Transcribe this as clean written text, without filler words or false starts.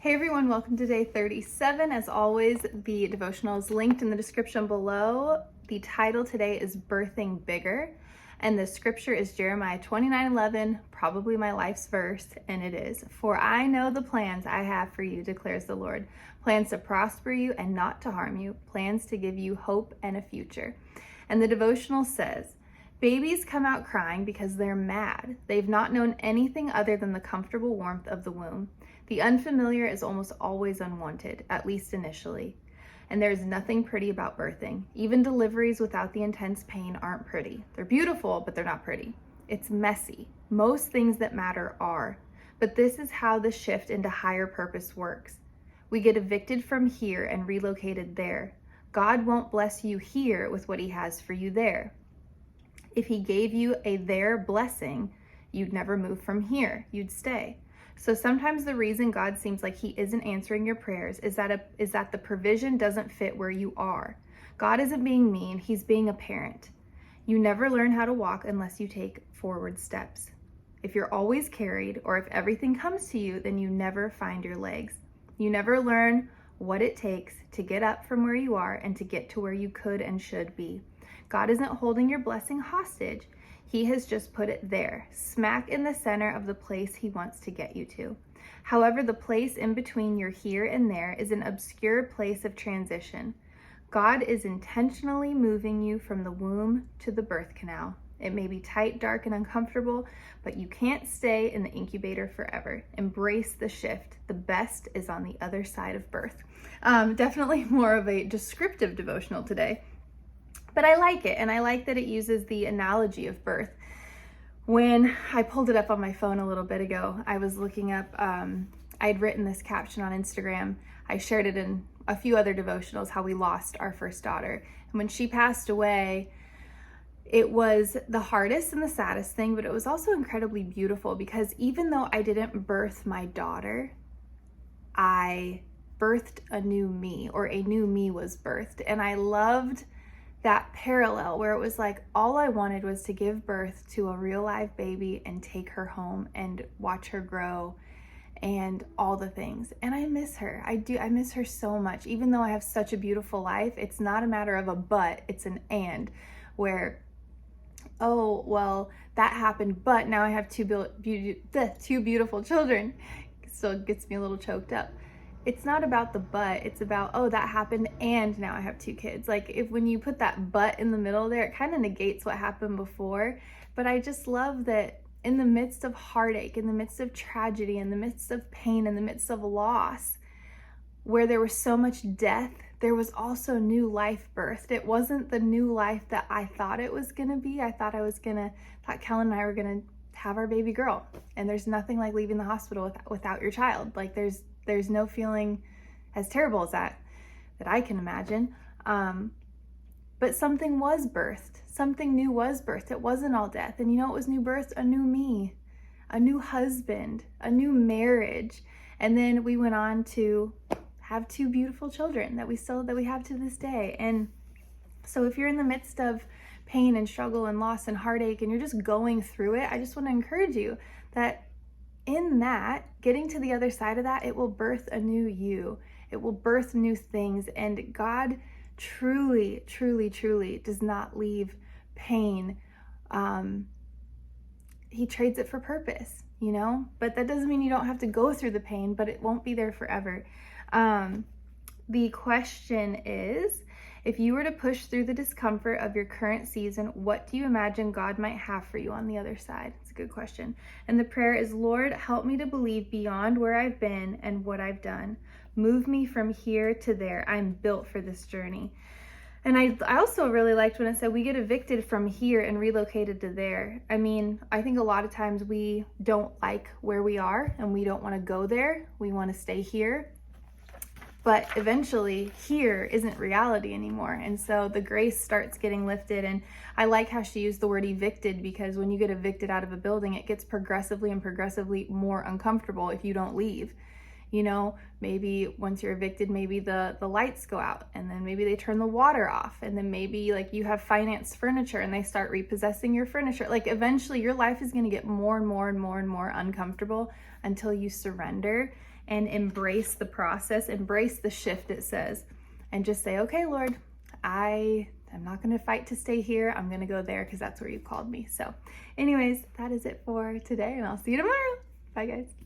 Hey everyone, welcome to day 37. As always, the devotional is linked in the description below. The title today is Birthing Bigger, and the scripture is Jeremiah 29:11, probably my life's verse, and it is, "For I know the plans I have for you, declares the Lord, plans to prosper you and not to harm you, plans to give you hope and a future." And the devotional says, babies come out crying because they're mad. They've not known anything other than the comfortable warmth of the womb. The unfamiliar is almost always unwanted, at least initially. And there is nothing pretty about birthing. Even deliveries without the intense pain aren't pretty. They're beautiful, but they're not pretty. It's messy. Most things that matter are. But this is how the shift into higher purpose works. We get evicted from here and relocated there. God won't bless you here with what He has for you there. If He gave you a there blessing, you'd never move from here. You'd stay. So sometimes the reason God seems like He isn't answering your prayers is that the provision doesn't fit where you are. God isn't being mean, He's being a parent. You never learn how to walk unless you take forward steps. If you're always carried, or if everything comes to you, then you never find your legs. You never learn what it takes to get up from where you are and to get to where you could and should be. God isn't holding your blessing hostage. He has just put it there, smack in the center of the place He wants to get you to. However, the place in between your here and there is an obscure place of transition. God is intentionally moving you from the womb to the birth canal. It may be tight, dark, and uncomfortable, but you can't stay in the incubator forever. Embrace the shift. The best is on the other side of birth. Definitely more of a descriptive devotional today. But I like it, and I like that it uses the analogy of birth. When I pulled it up on my phone a little bit ago, I was looking up, I'd written this caption on Instagram. I shared it in a few other devotionals, how we lost our first daughter. And when she passed away, it was the hardest and the saddest thing, but it was also incredibly beautiful because even though I didn't birth my daughter, I birthed a new me, or a new me was birthed. And I loved that parallel where it was like all I wanted was to give birth to a real live baby and take her home and watch her grow and all the things. And I miss her. I miss her so much. Even though I have such a beautiful life, it's not a matter of a but, it's an and, where, oh, well, that happened, but now I have two beautiful children. Still gets me a little choked up. It's not about the but, it's about, oh, that happened and now I have two kids. Like when you put that but in the middle there, it kind of negates what happened before. But I just love that in the midst of heartache, in the midst of tragedy, in the midst of pain, in the midst of loss, where there was so much death, there was also new life birthed. It wasn't the new life that I thought it was gonna be. I thought Kellen and I were gonna have our baby girl. And there's nothing like leaving the hospital without your child. Like there's no feeling as terrible as that I can imagine. But something was birthed. Something new was birthed. It wasn't all death. And you know what was new birthed? A new me, a new husband, a new marriage. And then we went on to have two beautiful children that we have to this day. And so if you're in the midst of pain and struggle and loss and heartache and you're just going through it, I just want to encourage you that in that, getting to the other side of that, it will birth a new you. It will birth new things. And God truly, truly, truly does not leave pain. He trades it for purpose, you know? But that doesn't mean you don't have to go through the pain, but it won't be there forever. The question is, if you were to push through the discomfort of your current season, what do you imagine God might have for you on the other side? It's a good question. And the prayer is, Lord, help me to believe beyond where I've been and what I've done. Move me from here to there. I'm built for this journey. And I also really liked when it said we get evicted from here and relocated to there. I mean, I think a lot of times we don't like where we are and we don't want to go there. We want to stay here. But eventually here isn't reality anymore. And so the grace starts getting lifted. And I like how she used the word evicted, because when you get evicted out of a building, it gets progressively more uncomfortable if you don't leave. You know, maybe once you're evicted, maybe the lights go out, and then maybe they turn the water off, and then maybe like you have financed furniture and they start repossessing your furniture. Like eventually your life is going to get more and more uncomfortable until you surrender and embrace the process, embrace the shift, it says, and just say, okay, Lord, I'm not going to fight to stay here. I'm going to go there because that's where you called me. So anyways, that is it for today, and I'll see you tomorrow. Bye, guys.